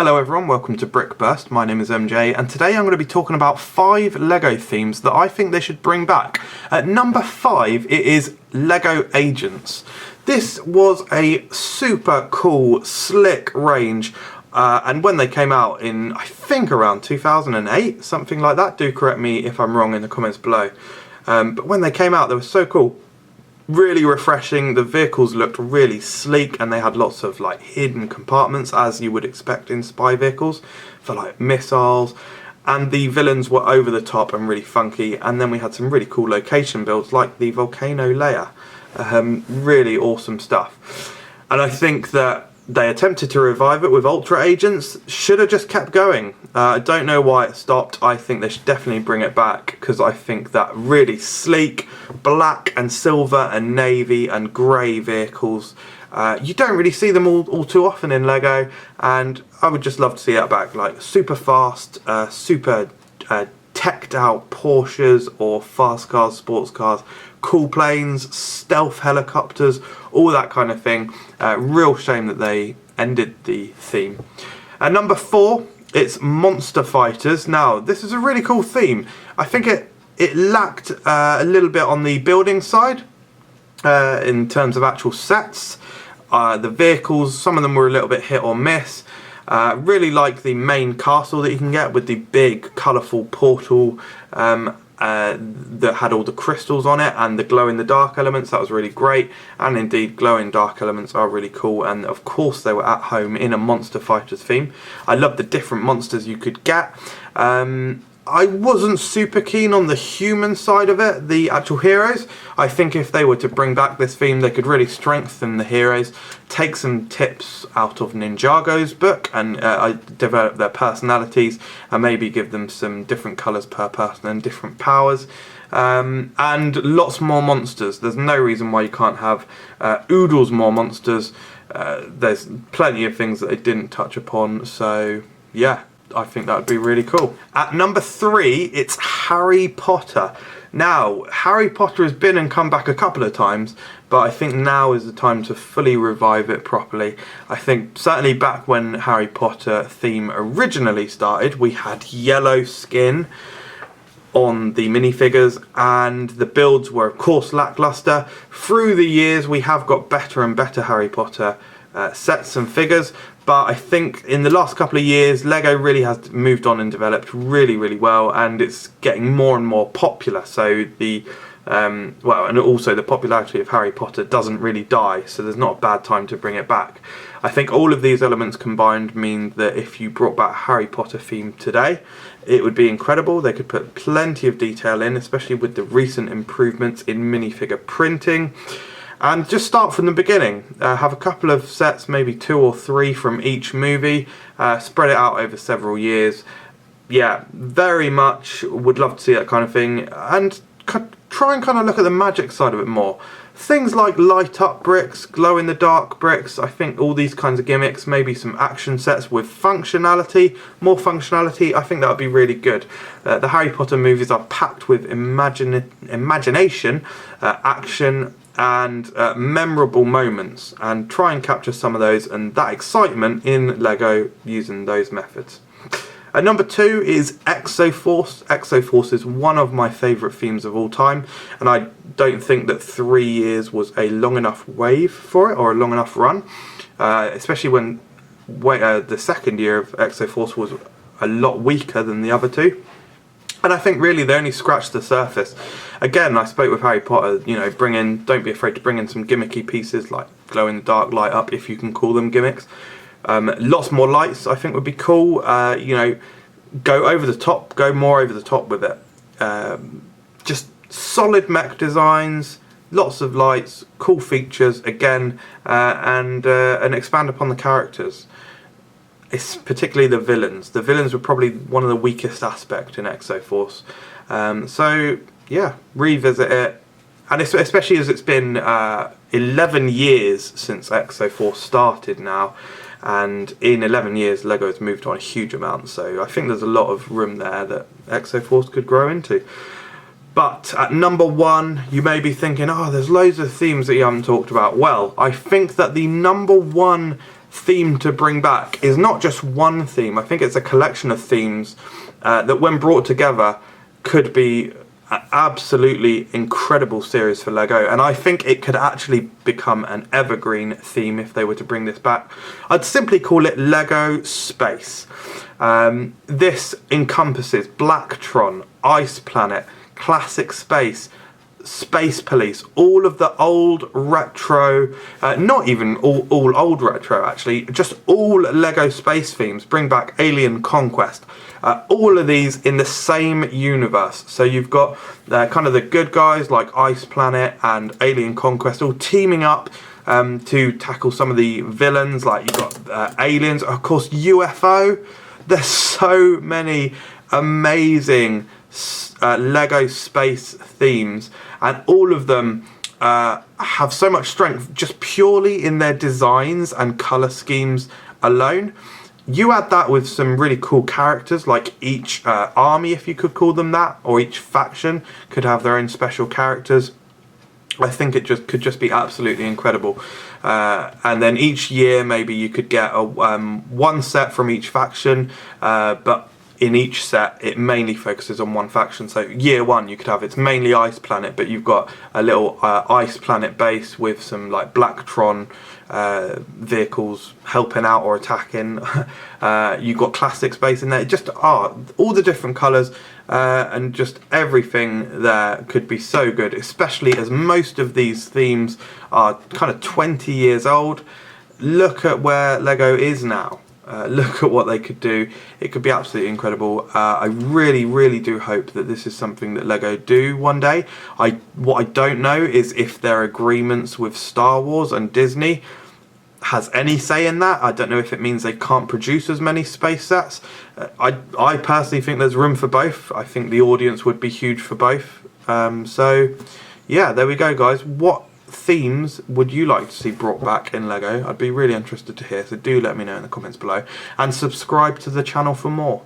Hello everyone, welcome to Brickburst. My name is MJ and today I'm going to be talking about 5 LEGO themes that I think they should bring back. At number 5 it is LEGO Agents. This was a super cool, slick range and when they came out in, I think around 2008, something like that, do correct me if I'm wrong in the comments below. But when they came out they were so cool. Really refreshing, the vehicles looked really sleek and they had lots of like hidden compartments as you would expect in spy vehicles for like missiles, and the villains were over the top and really funky, and then we had some really cool location builds like the volcano layer. Really awesome stuff, and I think that they attempted to revive it with Ultra Agents. Should have just kept going. I don't know why it stopped. I think they should definitely bring it back because I think that really sleek black and silver and navy and grey vehicles, you don't really see them all too often in LEGO, and I would just love to see that back. Like super fast, super teched out Porsches or fast cars, sports cars, cool planes, stealth helicopters, all that kind of thing. Real shame that they ended the theme. At number 4, it's Monster Fighters. Now, this is a really cool theme. I think it lacked a little bit on the building side in terms of actual sets. The vehicles, some of them were a little bit hit or miss. Really like the main castle that you can get with the big colourful portal that had all the crystals on it and the glow-in-the-dark elements. That was really great, and indeed glow-in-dark elements are really cool, and of course they were at home in a Monster Fighters theme. I love the different monsters you could get. I wasn't super keen on the human side of it, the actual heroes. I think if they were to bring back this theme they could really strengthen the heroes, take some tips out of Ninjago's book and develop their personalities and maybe give them some different colours per person and different powers. And lots more monsters. There's no reason why you can't have oodles more monsters. There's plenty of things that they didn't touch upon, so yeah, I think that would be really cool. At number 3, it's Harry Potter. Now, Harry Potter has been and come back a couple of times, but I think now is the time to fully revive it properly. I think certainly back when Harry Potter theme originally started, we had yellow skin on the minifigures and the builds were of course lackluster. Through the years we have got better and better Harry Potter sets and figures, but I think in the last couple of years LEGO really has moved on and developed really well, and it's getting more and more popular, so the well, and also the popularity of Harry Potter doesn't really die, so there's not a bad time to bring it back. I think all of these elements combined mean that if you brought back Harry Potter theme today, it would be incredible. They could put plenty of detail in, especially with the recent improvements in minifigure printing. And just start from the beginning. Have a couple of sets, maybe 2 or 3 from each movie. Spread it out over several years. Yeah, very much would love to see that kind of thing. And try and kind of look at the magic side of it more. Things like light up bricks, glow in the dark bricks, I think all these kinds of gimmicks, maybe some action sets with functionality, more functionality, I think that would be really good. The Harry Potter movies are packed with imagination, action and memorable moments, and try and capture some of those and that excitement in LEGO using those methods. At number 2 is Exo-Force. Exo-Force is one of my favourite themes of all time, and I don't think that 3 years was a long enough wave for it, or a long enough run, especially when the second year of Exo-Force was a lot weaker than the other 2. And I think really they only scratched the surface. Again, I spoke with Harry Potter, you know, don't be afraid to bring in some gimmicky pieces like glow in the dark, light up, if you can call them gimmicks. Lots more lights I think would be cool. You know, go over the top, go more over the top with it. Just solid mech designs, lots of lights, cool features again, and expand upon the characters. It's particularly the villains. The villains were probably one of the weakest aspects in Exo-Force. So yeah, revisit it, and especially as it's been 11 years since Exo-Force started now. And in 11 years LEGO has moved on a huge amount, so I think there's a lot of room there that Exo-Force could grow into. But at number 1, you may be thinking, oh, there's loads of themes that you haven't talked about. Well, I think that the number 1 theme to bring back is not just one theme. I think it's a collection of themes that when brought together could be an absolutely incredible series for LEGO, and I think it could actually become an evergreen theme if they were to bring this back. I'd simply call it LEGO Space. This encompasses Blacktron, Ice Planet, Classic Space, Space Police, all of the old retro, not even all old retro actually, just all LEGO space themes. Bring back Alien Conquest, all of these in the same universe. So you've got kind of the good guys like Ice Planet and Alien Conquest all teaming up to tackle some of the villains, like you've got aliens, of course UFO. There's so many amazing LEGO space themes, and all of them have so much strength just purely in their designs and colour schemes alone. You add that with some really cool characters, like each army, if you could call them that, or each faction could have their own special characters. I think it could just be absolutely incredible. And then each year maybe you could get a one set from each faction, but in each set it mainly focuses on one faction. So year one you could have, it's mainly Ice Planet, but you've got a little Ice Planet base with some like Blacktron vehicles helping out or attacking. You've got Classic Space in there. Just all the different colours and just everything there could be so good, especially as most of these themes are kind of 20 years old. Look at where LEGO is now. Look at what they could do. It could be absolutely incredible. I really do hope that this is something that LEGO do one day. What I don't know is if their agreements with Star Wars and Disney has any say in that. I don't know if it means they can't produce as many space sets. I personally think there's room for both. I think the audience would be huge for both. So yeah, there we go, guys. What themes would you like to see brought back in LEGO? I'd be really interested to hear, so do let me know in the comments below, and subscribe to the channel for more.